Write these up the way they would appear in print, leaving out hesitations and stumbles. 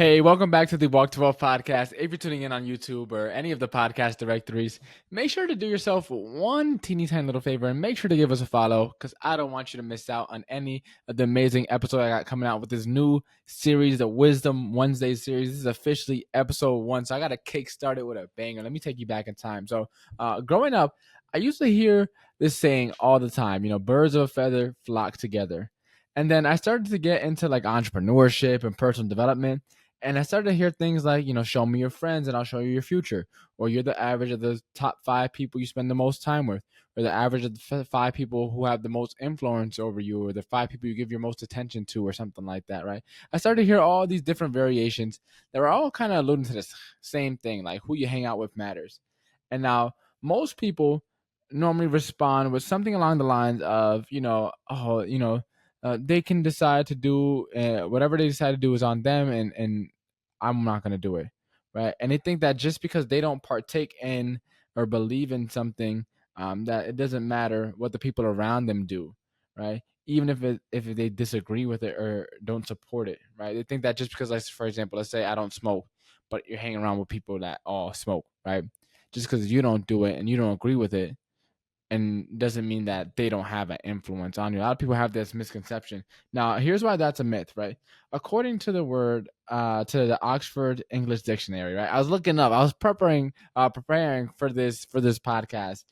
Hey, welcome back to the Walk to Wealth podcast. If you're tuning in on YouTube or any of the podcast directories, make sure to do yourself one teeny tiny little favor and make sure to give us a follow because I don't want you to miss out on any of the amazing episodes I got coming out with this new series, the Wisdom Wednesday series. This is officially episode 1, so I got to kickstart it with a banger. Let me take you back in time. So, growing up, I used to hear this saying all the time, birds of a feather flock together. And then I started to get into like entrepreneurship and personal development. And I started to hear things like, show me your friends and I'll show you your future. Or you're the average of the top 5 people you spend the most time with. Or the average of the 5 people who have the most influence over you. Or the 5 people you give your most attention to or something like that, right? I started to hear all these different variations that were all kind of alluding to this same thing. Like who you hang out with matters. And now most people normally respond with something along the lines of, they can decide to do whatever they decide to do is on them, and I'm not going to do it, right? And they think that just because they don't partake in or believe in something, that it doesn't matter what the people around them do, right? Even if they disagree with it or don't support it, right? They think that just because, like, for example, let's say I don't smoke, but you're hanging around with people that all smoke, right? Just because you don't do it and you don't agree with it, and doesn't mean that they don't have an influence on you. A lot of people have this misconception. Now, here's why that's a myth, right? According to the word, to the Oxford English Dictionary, right? I was looking up. I was preparing for this podcast.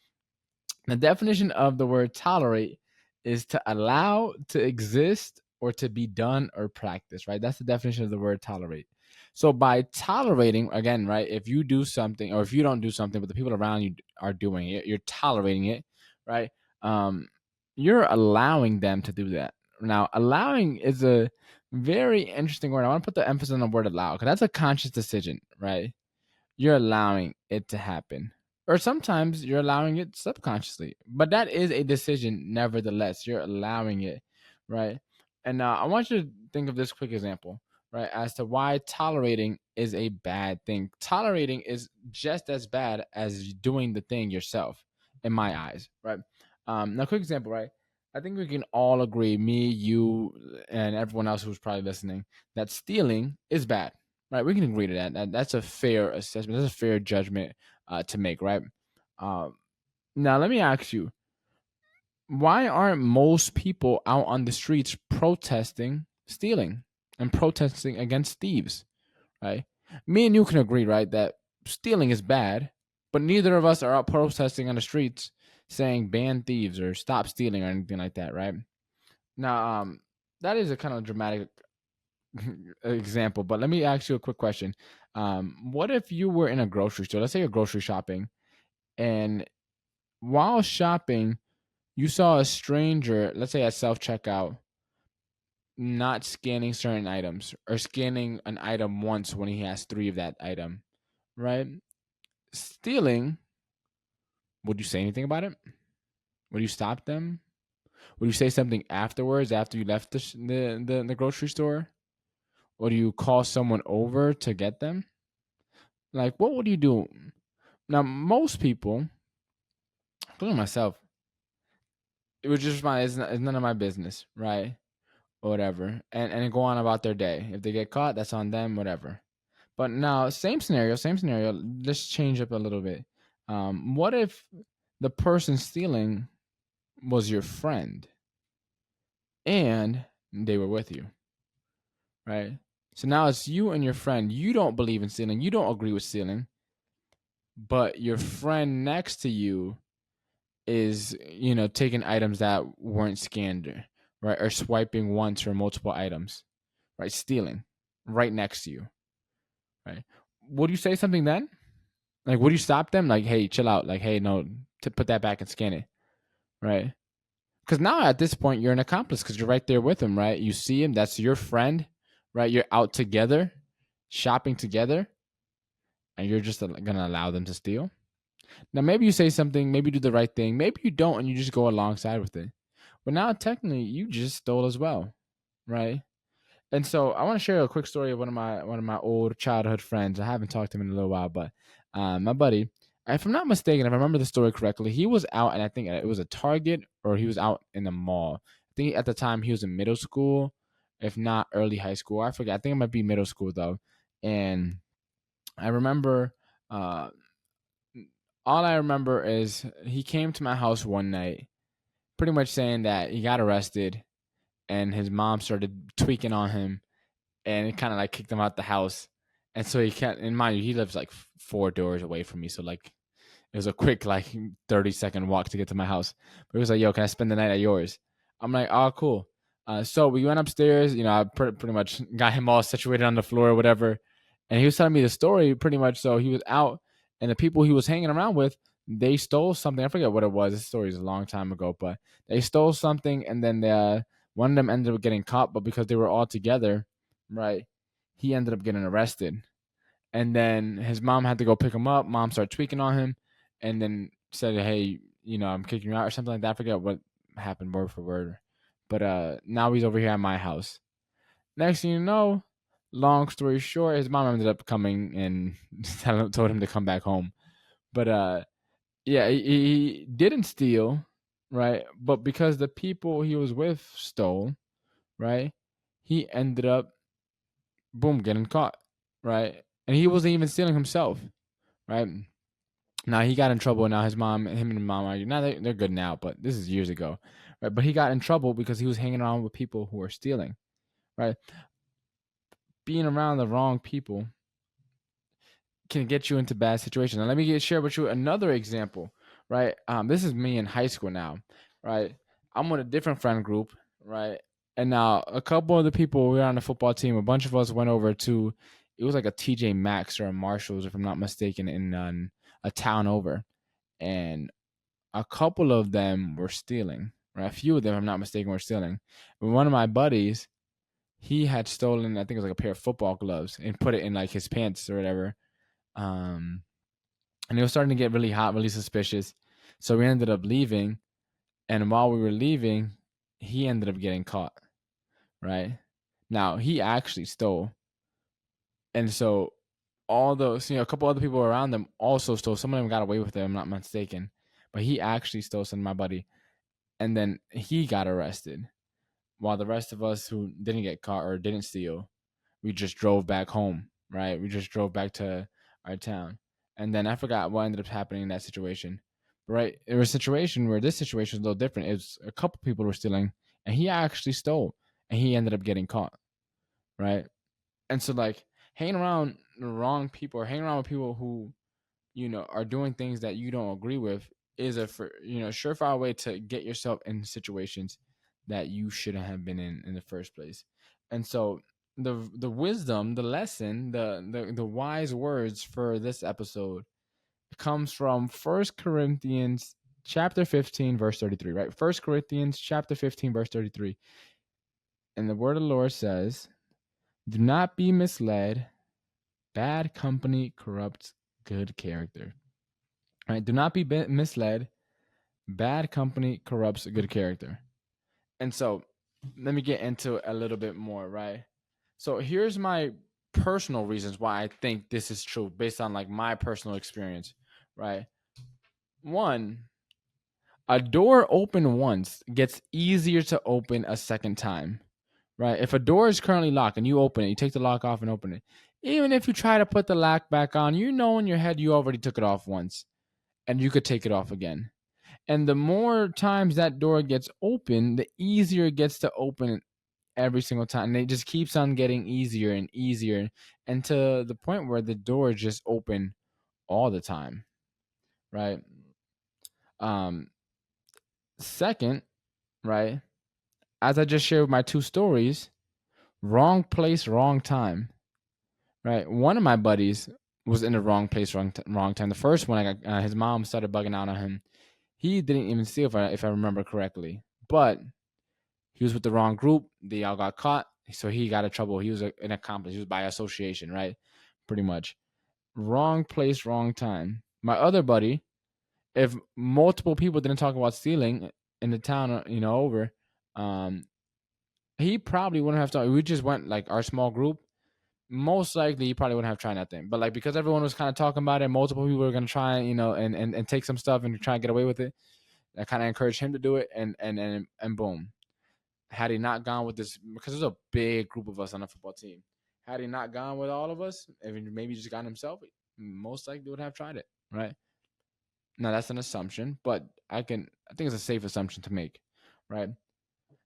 The definition of the word tolerate is to allow, to exist, or to be done or practiced, right? That's the definition of the word tolerate. So by tolerating, again, right, if you do something or if you don't do something, but the people around you are doing it, you're tolerating it, right? Um, you're allowing them to do that. Now, allowing is a very interesting word. I want to put the emphasis on the word allow because that's a conscious decision, right? You're allowing it to happen. Or sometimes you're allowing it subconsciously, but that is a decision nevertheless. You're allowing it, right? And I want you to think of this quick example, right, as to why tolerating is a bad thing. Tolerating is just as bad as doing the thing yourself, in my eyes, right? Now, quick example, right? I think we can all agree, me, you, and everyone else who's probably listening, that stealing is bad, right? We can agree to that. That's a fair assessment. That's a fair judgment to make, right? Um, Now, let me ask you, why aren't most people out on the streets protesting stealing and protesting against thieves, right? Me and you can agree, right, that stealing is bad, but neither of us are out protesting on the streets saying ban thieves or stop stealing or anything like that, right? Now, that is a kind of dramatic example, but let me ask you a quick question. What if you were in a grocery store? Let's say you're grocery shopping, and while shopping, you saw a stranger, let's say at self checkout, not scanning certain items or scanning an item once when he has 3 of that item, right? Stealing, would you say anything about it? Would you stop them? Would you say something afterwards after you left the grocery store? Or do you call someone over to get them? Like, what would you do? Now, most people, including myself, it was just it's none of my business, right? Or whatever. And go on about their day. If they get caught, that's on them, whatever. But now, same scenario. Let's change up a little bit. What if the person stealing was your friend and they were with you, right? So now it's you and your friend. You don't believe in stealing. You don't agree with stealing, but your friend next to you is, taking items that weren't scanned, right, or swiping once or multiple items, right, stealing right next to you, right? Would you say something then? Like, would you stop them? Like, hey, chill out. Like, hey, no, to put that back and scan it, right? Because now at this point you're an accomplice because you're right there with him, right? You see him, that's your friend, right? You're out together, shopping together, and you're just gonna allow them to steal. Now, maybe you say something, maybe you do the right thing, maybe you don't, and you just go alongside with it. But now, technically, you just stole as well, right? And so, I want to share a quick story of one of my old childhood friends. I haven't talked to him in a little while, but my buddy, if I'm not mistaken, if I remember the story correctly, he was out, and I think it was a Target or he was out in the mall. I think at the time he was in middle school, if not early high school. I forget. I think it might be middle school though. And I remember, uh, all I remember is he came to my house one night, pretty much saying that he got arrested, and his mom started tweaking on him, and it kind of like kicked him out the house. And so he can't. And mind you, he lives like 4 doors away from me, so like it was a quick like 30-second walk to get to my house. But he was like, "Yo, can I spend the night at yours?" I'm like, "Oh, cool." So we went upstairs. I pretty much got him all situated on the floor or whatever, and he was telling me the story pretty much. So he was out, and the people he was hanging around with, they stole something. I forget what it was. This story is a long time ago, but they stole something, and then one of them ended up getting caught. But because they were all together, right, he ended up getting arrested. And then his mom had to go pick him up. Mom started tweaking on him, and then said, "Hey, I'm kicking you out," or something like that. I forget what happened word for word. But now he's over here at my house. Next thing you know, long story short, his mom ended up coming and told him to come back home. But yeah, he didn't steal, right? But because the people he was with stole, right? He ended up, boom, getting caught, right? And he wasn't even stealing himself, right? Now he got in trouble. Now him and his mom are now they're good now, but this is years ago, right? But he got in trouble because he was hanging around with people who were stealing, right? Being around the wrong people can get you into bad situations. Now let me share with you another example, right? This is me in high school now, right? I'm with a different friend group, right? And now a couple of the people we were on the football team, a bunch of us went over to, it was like a TJ Maxx or a Marshalls, if I'm not mistaken, in a town over, and a couple of them were stealing. Right, a few of them, if I'm not mistaken, were stealing. But one of my buddies, he had stolen, I think it was like a pair of football gloves, and put it in like his pants or whatever. Um, and it was starting to get really hot, really suspicious. So we ended up leaving, and while we were leaving, he ended up getting caught. Right now, he actually stole, and so all those, a couple other people around them also stole. Some of them got away with it, I'm not mistaken, but he actually stole some of my buddy, and then he got arrested. While the rest of us who didn't get caught or didn't steal, we just drove back home. Right, we just drove back to our town, and then I forgot what ended up happening in that situation. But right, there was a situation where this situation was a little different. It was a couple people were stealing, and he actually stole, and he ended up getting caught. Right, and so like hanging around the wrong people or hanging around with people who are doing things that you don't agree with is a surefire way to get yourself in situations that you shouldn't have been in the first place. And so the wisdom, the lesson, the wise words for this episode comes from First Corinthians chapter 15 verse 33, right? First Corinthians chapter 15 verse 33. And the word of the Lord says, "Do not be misled. Bad company corrupts good character." Right? Do not be misled. Bad company corrupts good character. And so let me get into a little bit more, right? So here's my personal reasons why I think this is true based on like my personal experience, right? One, a door open once gets easier to open a second time, right? If a door is currently locked and you open it, you take the lock off and open it. Even if you try to put the lock back on, in your head you already took it off once and you could take it off again. And the more times that door gets open, the easier it gets to open every single time. And it just keeps on getting easier and easier, and to the point where the door is just open all the time, right? Um, Second, right, as I just shared with my two stories, wrong place, wrong time, right? One of my buddies was in the wrong place, wrong time. The first one, I got, his mom started bugging out on him. He didn't even steal, if I remember correctly, but he was with the wrong group. They all got caught, so he got in trouble. He was an accomplice. He was by association, right? Pretty much. Wrong place, wrong time. My other buddy, if multiple people didn't talk about stealing in the town, over, um, he probably wouldn't have thought. We just went like our small group. Most likely, he probably wouldn't have tried that thing. But like because everyone was kind of talking about it, multiple people were gonna try, and take some stuff and try and get away with it. That kind of encouraged him to do it, and boom, had he not gone with this, because there's a big group of us on the football team, Had he not gone with all of us, if he maybe just gone himself, most likely would have tried it, right? Now that's an assumption, but I think it's a safe assumption to make, right?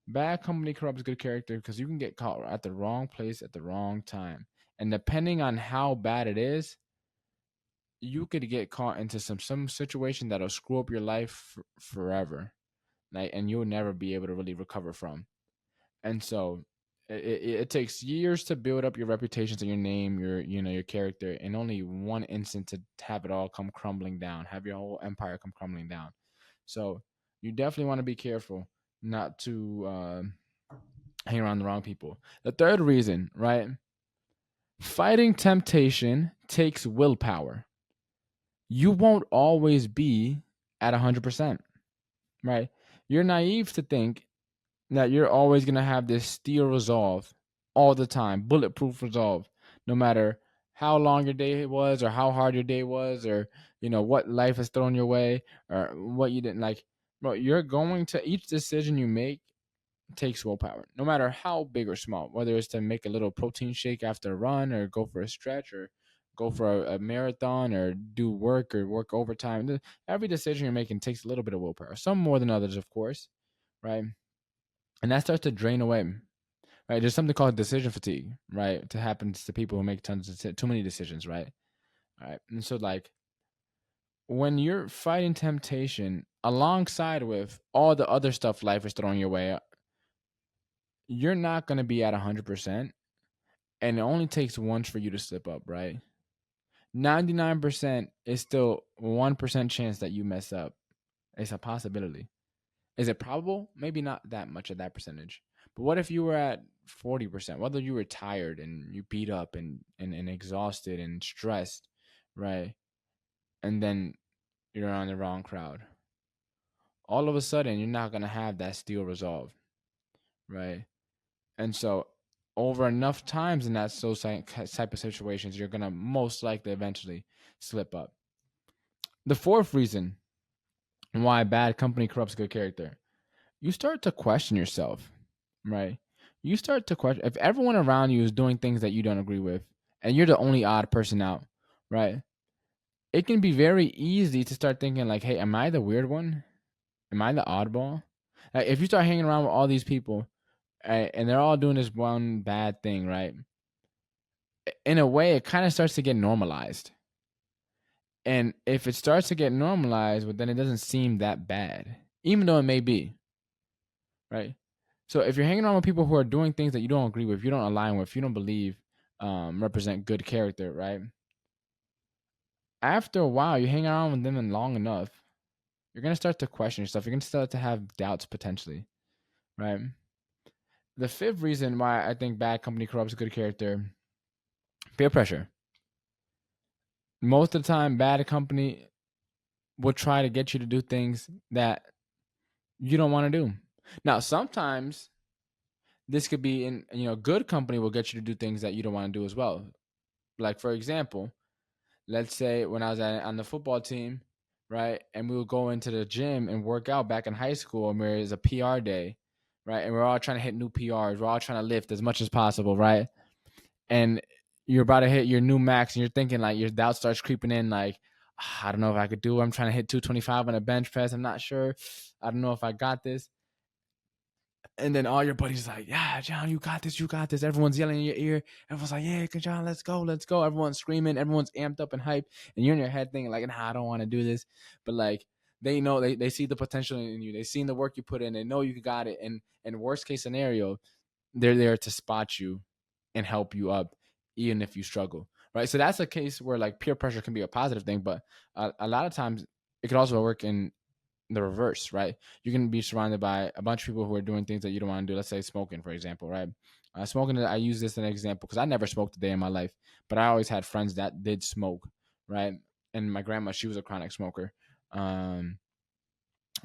Bad company corrupts good character because you can get caught at the wrong place at the wrong time, and depending on how bad it is, you could get caught into some situation that'll screw up your life forever, like, and you'll never be able to really recover from. And so it takes years to build up your reputations and your name, your character, and only one instant to have it all come crumbling down, have your whole empire come crumbling down. So you definitely want to be careful not to hang around the wrong people. The third reason, right? Fighting temptation takes willpower. You won't always be at 100%, right? You're naive to think that you're always going to have this steel resolve all the time, bulletproof resolve, no matter how long your day was or how hard your day was or what life has thrown your way or what you didn't like. Bro, you're going to each decision you make takes willpower, no matter how big or small, whether it's to make a little protein shake after a run or go for a stretch or go for a marathon or do work or work overtime. Every decision you're making takes a little bit of willpower, some more than others, of course, right? And that starts to drain away, right? There's something called decision fatigue, right? To happens to people who make too many decisions, right? All right. And so, like, when you're fighting temptation alongside with all the other stuff life is throwing your way, you're not going to be at 100%. And it only takes once for you to slip up, right? 99% is still 1% chance that you mess up. It's a possibility. Is it probable? Maybe not that much of that percentage. But what if you were at 40%? Whether you were tired and you beat up and exhausted and stressed, right? And then you're on the wrong crowd. All of a sudden, you're not going to have that steel resolve, right? And so, over enough times in those type of situations, you're going to most likely eventually slip up. The fourth reason why bad company corrupts good character, you start to question yourself, right? You start to question if everyone around you is doing things that you don't agree with and you're the only odd person out, right? It can be very easy to start thinking like, hey, am I the weird one? Am I the oddball? Like, if you start hanging around with all these people, and they're all doing this one bad thing, right? In a way, it kind of starts to get normalized. And if it starts to get normalized, well, then it doesn't seem that bad, even though it may be, right? So if you're hanging around with people who are doing things that you don't agree with, you don't align with, you don't believe represent good character, right? After a while, you hang around with them long enough, you're gonna start to question yourself. You're gonna start to have doubts potentially, right? The fifth reason why I think bad company corrupts good character: peer pressure. Most of the time, bad company will try to get you to do things that you don't want to do. Now, sometimes this could be in good company will get you to do things that you don't want to do as well. Like, for example, let's say when I was on the football team, right, and we would go into the gym and work out back in high school, and there is a PR day, right, and we're all trying to hit new PRs, we're all trying to lift as much as possible, right, and you're about to hit your new max, and you're thinking like your doubt starts creeping in, like, I don't know if I could do it. I'm trying to hit 225 on a bench press. I'm not sure. I don't know if I got this. And then all your buddies like, yeah, John, you got this, you got this. Everyone's yelling in your ear. Everyone's like, yeah, John, let's go, let's go. Everyone's screaming, everyone's amped up and hyped, and you're in your head thinking like, nah, I don't want to do this, but like they know they see the potential in you. They've seen the work you put in. They know you got it. And worst case scenario, they're there to spot you and help you up, even if you struggle, right? So that's a case where like peer pressure can be a positive thing, but a lot of times it could also work in the reverse, right? You can be surrounded by a bunch of people who are doing things that you don't want to do. Let's say smoking, for example, right? Smoking, I use this as an example because I never smoked a day in my life, but I always had friends that did smoke, right? And my grandma, she was a chronic smoker um,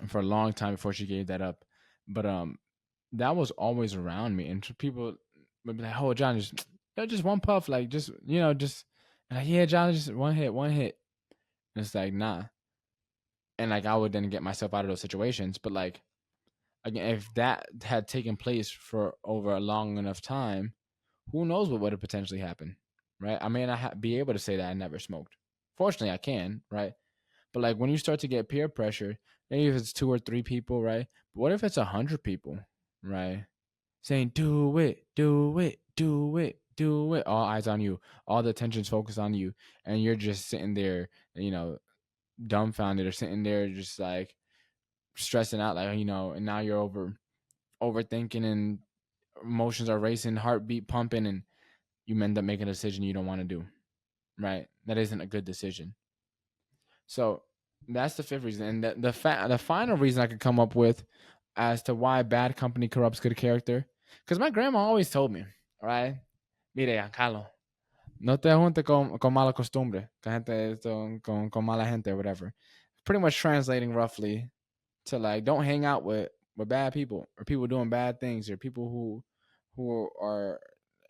for a long time before she gave that up. But that was always around me, and people would be like, "Oh, John, just one puff, like just like, yeah, John, just one hit, one hit." And it's like, nah, and like I would then get myself out of those situations. But like again, if that had taken place for over a long enough time, who knows what would have potentially happened, right? I may not be able to say that I never smoked. Fortunately, I can, right? But like when you start to get peer pressure, maybe if it's 2 or 3 people, right? But what if it's 100 people, right? Saying do it, do it, do it, do it. All eyes on you. All the attention's focused on you, and you're just sitting there, dumbfounded or sitting there just like stressing out, like and now you're overthinking and emotions are racing, heartbeat pumping, and you end up making a decision you don't want to do. Right? That isn't a good decision. So that's the fifth reason, and the final reason I could come up with as to why bad company corrupts good character, because my grandma always told me, right? Mire, Giancarlo, no te junte con mala costumbre, con mala gente, or whatever. Pretty much translating roughly to like, don't hang out with bad people or people doing bad things or people who are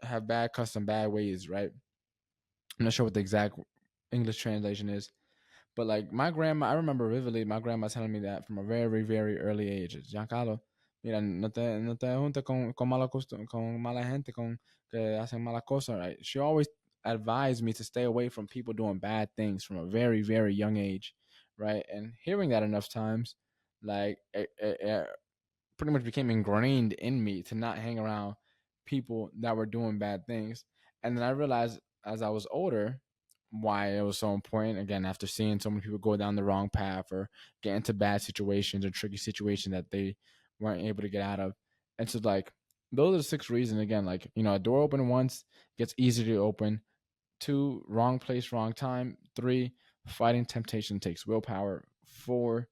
have bad custom, bad ways, right? I'm not sure what the exact English translation is, but like my grandma, I remember vividly my grandma telling me that from a very, very early age. Giancarlo, mira, no te juntes con mala gente, con que hacen mala cosa, right? She always advised me to stay away from people doing bad things from a very, very young age, right? And hearing that enough times, like it pretty much became ingrained in me to not hang around people that were doing bad things. And then I realized as I was older why it was so important. Again, after seeing so many people go down the wrong path or get into bad situations or tricky situations that they weren't able to get out of. And so, like, those are the 6 reasons. Again, like, a door open once gets easier to open. 2, wrong place, wrong time. 3, fighting temptation takes willpower. 4,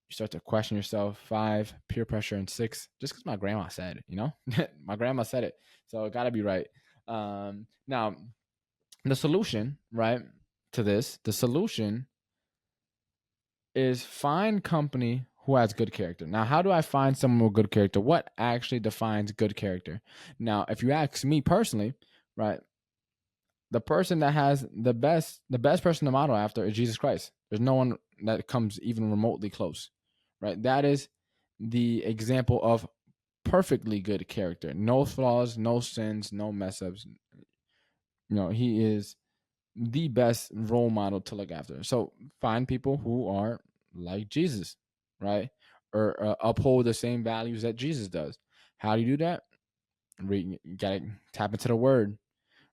you start to question yourself. 5, peer pressure. And 6, just because my grandma said it, my grandma said it, so it got to be right. Now the solution, right, to this, the solution is find company who has good character. Now, how do I find someone with good character? What actually defines good character? Now, if you ask me personally, right, the person that has the best person to model after is Jesus Christ. There's no one that comes even remotely close, right? That is the example of perfectly good character. No flaws, no sins, no mess ups. He is the best role model to look after. So find people who are like Jesus, right? Or uphold the same values that Jesus does. How do you do that? You gotta tap into the word,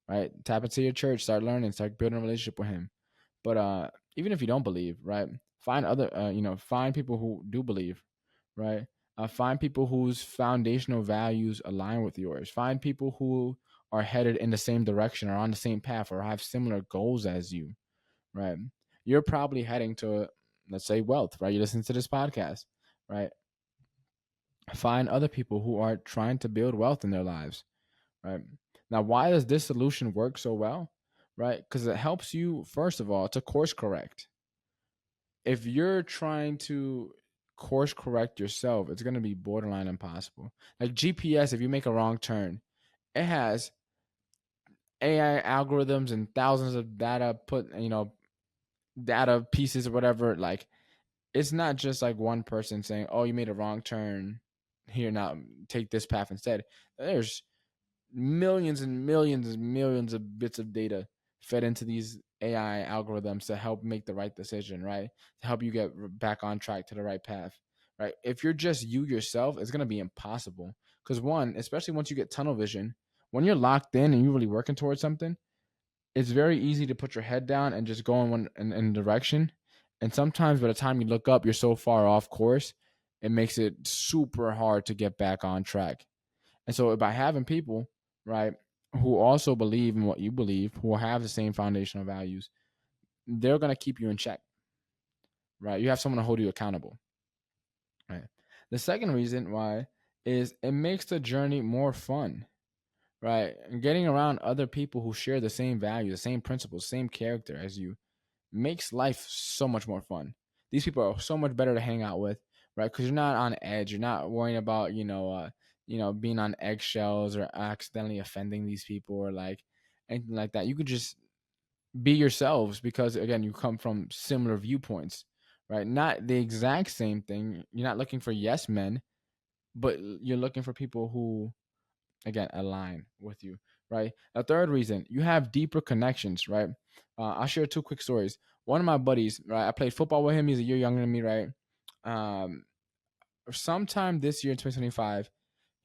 right? Tap into your church, start learning, start building a relationship with him. But even if you don't believe, right? Find other, find people who do believe, right? Find people whose foundational values align with yours. Find people who are headed in the same direction or on the same path or have similar goals as you, right? You're probably heading to, let's say, wealth, right? You listen to this podcast, right? Find other people who are trying to build wealth in their lives, right? Now, why does this solution work so well, right? Because it helps you, first of all, to course correct. If you're trying to course correct yourself, it's going to be borderline impossible. Like GPS, if you make a wrong turn, it has AI algorithms and thousands of data pieces or whatever. Like, it's not just like one person saying, "Oh, you made a wrong turn. Here, now take this path instead." There's millions and millions and millions of bits of data fed into these AI algorithms to help make the right decision, right? To help you get back on track to the right path, right? If you're just you yourself, it's going to be impossible. Because one, especially once you get tunnel vision, when you're locked in and you're really working towards something, it's very easy to put your head down and just go in in a direction. And sometimes by the time you look up, you're so far off course, it makes it super hard to get back on track. And so by having people, right, who also believe in what you believe, who have the same foundational values, they're going to keep you in check, right? You have someone to hold you accountable, right? The second reason why is it makes the journey more fun, right? And getting around other people who share the same values, the same principles, same character as you makes life so much more fun. These people are so much better to hang out with, right? Because you're not on edge. You're not worrying about being on eggshells or accidentally offending these people or like anything like that. You could just be yourselves because again, you come from similar viewpoints, right? Not the exact same thing. You're not looking for yes men, but you're looking for people who again align with you, right? A third reason, you have deeper connections, right? I'll share two quick stories. One of my buddies, right? I played football with him. He's a year younger than me, right? Um, Sometime this year in 2025,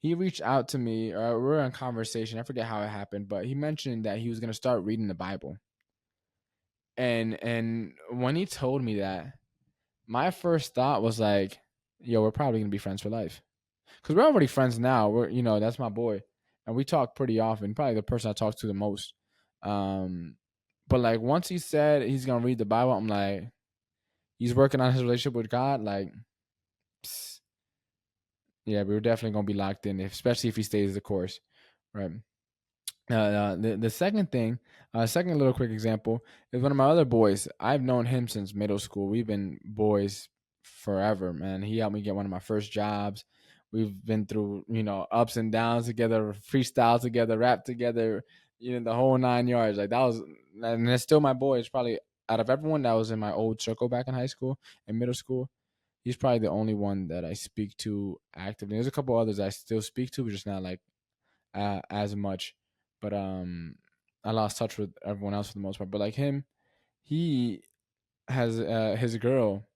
he reached out to me, or we were in conversation. I forget how it happened, but he mentioned that he was going to start reading the Bible. And when he told me that, my first thought was like, yo, we're probably going to be friends for life. Because we're already friends now. That's my boy. And we talk pretty often. Probably the person I talk to the most. But like once he said he's going to read the Bible, I'm like, he's working on his relationship with God. Like, psst, yeah, we're definitely going to be locked in, especially if he stays the course. Right. The second thing, second little quick example is one of my other boys. I've known him since middle school. We've been boys forever, man. He helped me get one of my first jobs. We've been through, ups and downs together, freestyle together, rap together, the whole 9 yards. Like that was, and it's still my boy. It's probably out of everyone that was in my old circle back in high school and middle school. He's probably the only one that I speak to actively. There's a couple others I still speak to, but just not like as much. But I lost touch with everyone else for the most part. But like him, he has his girl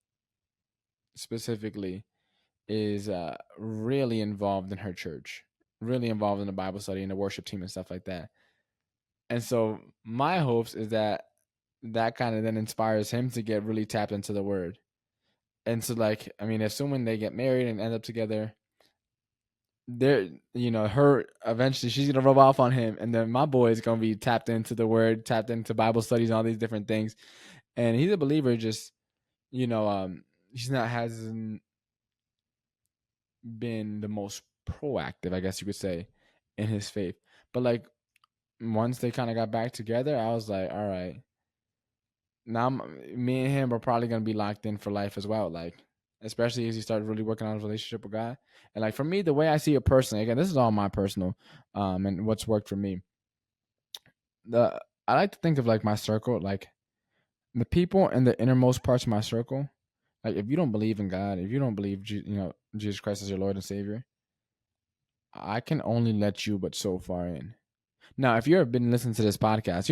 specifically is really involved in her church, really involved in the Bible study and the worship team and stuff like that. And so my hopes is that that kind of then inspires him to get really tapped into the word. And so like, I mean, assuming they get married and end up together, there, her eventually she's gonna rub off on him, and then my boy is gonna be tapped into the word, tapped into Bible studies and all these different things. And he's a believer, just he's not hasn't been the most proactive, I guess you could say, in his faith. But like once they kind of got back together, I was like, all right, now me and him are probably gonna be locked in for life as well. Like, especially as he started really working on his relationship with God. And like for me, the way I see it personally, again, this is all my personal, and what's worked for me. The I like to think of like my circle, like the people in the innermost parts of my circle. Like if you don't believe in God, if you don't believe Jesus Christ is your Lord and Savior, I can only let you but so far in. Now, if you've been listening to this podcast,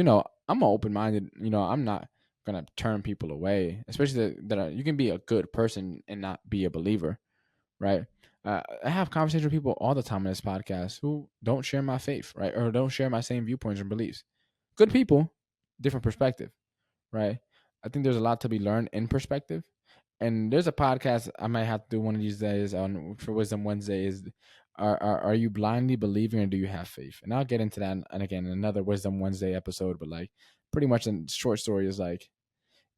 I'm open minded. I'm not gonna turn people away, especially you can be a good person and not be a believer, right? I have conversations with people all the time on this podcast who don't share my faith, right, or don't share my same viewpoints and beliefs. Good people, different perspective, right? I think there's a lot to be learned in perspective. And there's a podcast I might have to do one of these days on for Wisdom Wednesday is are you blindly believing or do you have faith? And I'll get into that and again another Wisdom Wednesday episode, but like pretty much a short story is like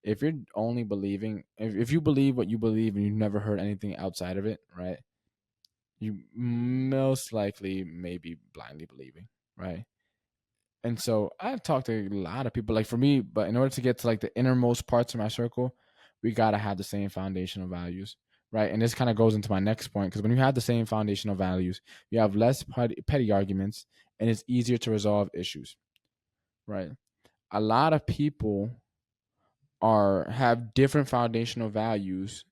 if you're only believing if you believe what you believe and you've never heard anything outside of it, right? You most likely may be blindly believing, right? And so I've talked to a lot of people, like for me, but in order to get to like the innermost parts of my circle, we got to have the same foundational values, right? And this kind of goes into my next point because when you have the same foundational values, you have less petty arguments and it's easier to resolve issues, right? A lot of people have different foundational values,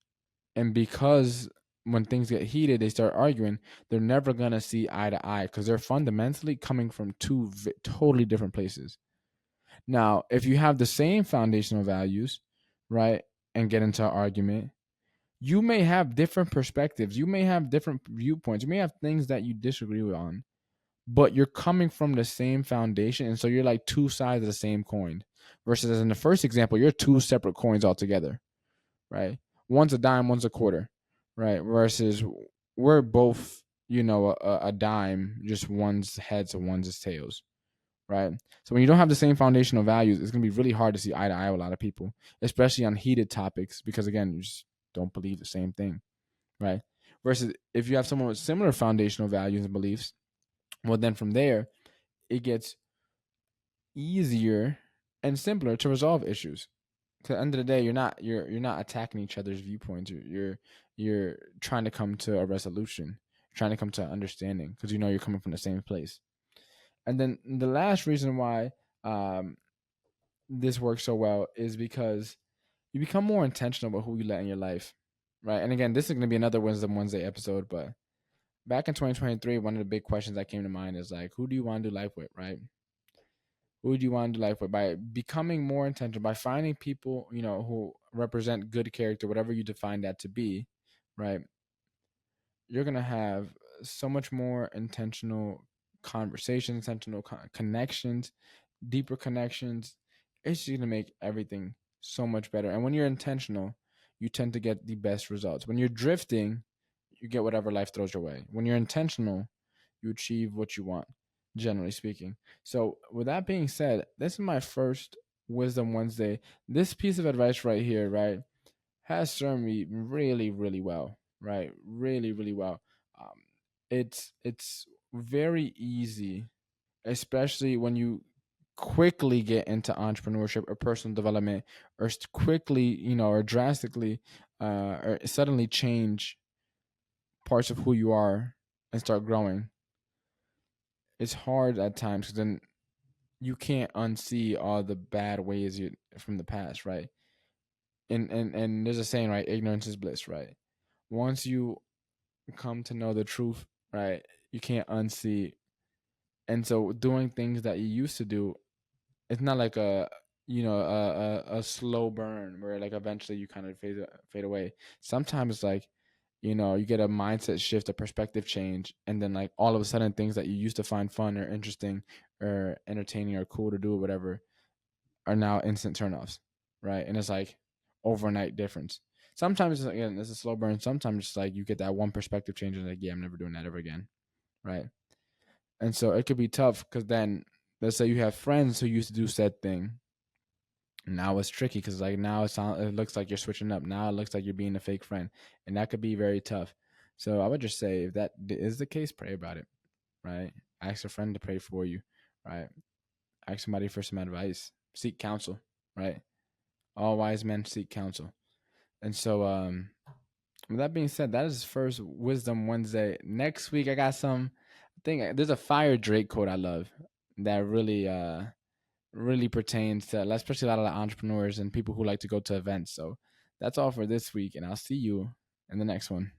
and because when things get heated, they start arguing, they're never going to see eye to eye because they're fundamentally coming from two totally different places. Now, if you have the same foundational values, right, and get into an argument, you may have different perspectives. You may have different viewpoints. You may have things that you disagree on, but you're coming from the same foundation. And so you're like two sides of the same coin. Versus in the first example, you're two separate coins altogether, right? One's a dime, one's a quarter, right? Versus we're both, a dime, just one's heads and one's tails, right? So when you don't have the same foundational values, it's gonna be really hard to see eye to eye with a lot of people, especially on heated topics, because again, you just don't believe the same thing, right? Versus if you have someone with similar foundational values and beliefs, well, then from there, it gets easier and simpler to resolve issues. To the end of the day, you're not attacking each other's viewpoints. You're trying to come to a resolution, trying to come to an understanding because you're coming from the same place. And then the last reason why this works so well is because you become more intentional about who you let in your life, right? And again, this is going to be another Wisdom Wednesday episode, but back in 2023, one of the big questions that came to mind is like, who do you want to do life with, right? Who do you want to do life with? By becoming more intentional, by finding people, who represent good character, whatever you define that to be, right? You're gonna have so much more intentional conversations, intentional connections, deeper connections. It's just gonna make everything so much better. And when you're intentional, you tend to get the best results. When you're drifting, you get whatever life throws your way. When you're intentional, you achieve what you want, generally speaking. So, with that being said, this is my first Wisdom Wednesday. This piece of advice right here, right, has served me really, really well, right? Really, really well. Um, it's very easy, especially when you quickly get into entrepreneurship or personal development, or quickly, or drastically, or suddenly change parts of who you are and start growing. It's hard at times because then you can't unsee all the bad ways from the past, right? And there's a saying, right? Ignorance is bliss, right? Once you come to know the truth, right, you can't unsee. And so doing things that you used to do, it's not like a slow burn where like eventually you kind of fade away. Sometimes it's like, you get a mindset shift, a perspective change, and then like all of a sudden things that you used to find fun or interesting or entertaining or cool to do or whatever are now instant turnoffs, right? And it's like overnight difference. Sometimes again, it's a slow burn. Sometimes it's like you get that one perspective change and like, yeah, I'm never doing that ever again, right? And so it could be tough because then let's say you have friends who used to do said thing. Now it's tricky because like now it looks like you're switching up. Now it looks like you're being a fake friend, and that could be very tough. So I would just say if that is the case, pray about it, right? Ask a friend to pray for you, right? Ask somebody for some advice. Seek counsel, right? All wise men seek counsel. And so, with that being said, that is first Wisdom Wednesday. Next week, I got some. I think there's a fire Drake quote I love that really pertains to, especially a lot of the entrepreneurs and people who like to go to events. So that's all for this week, and I'll see you in the next one.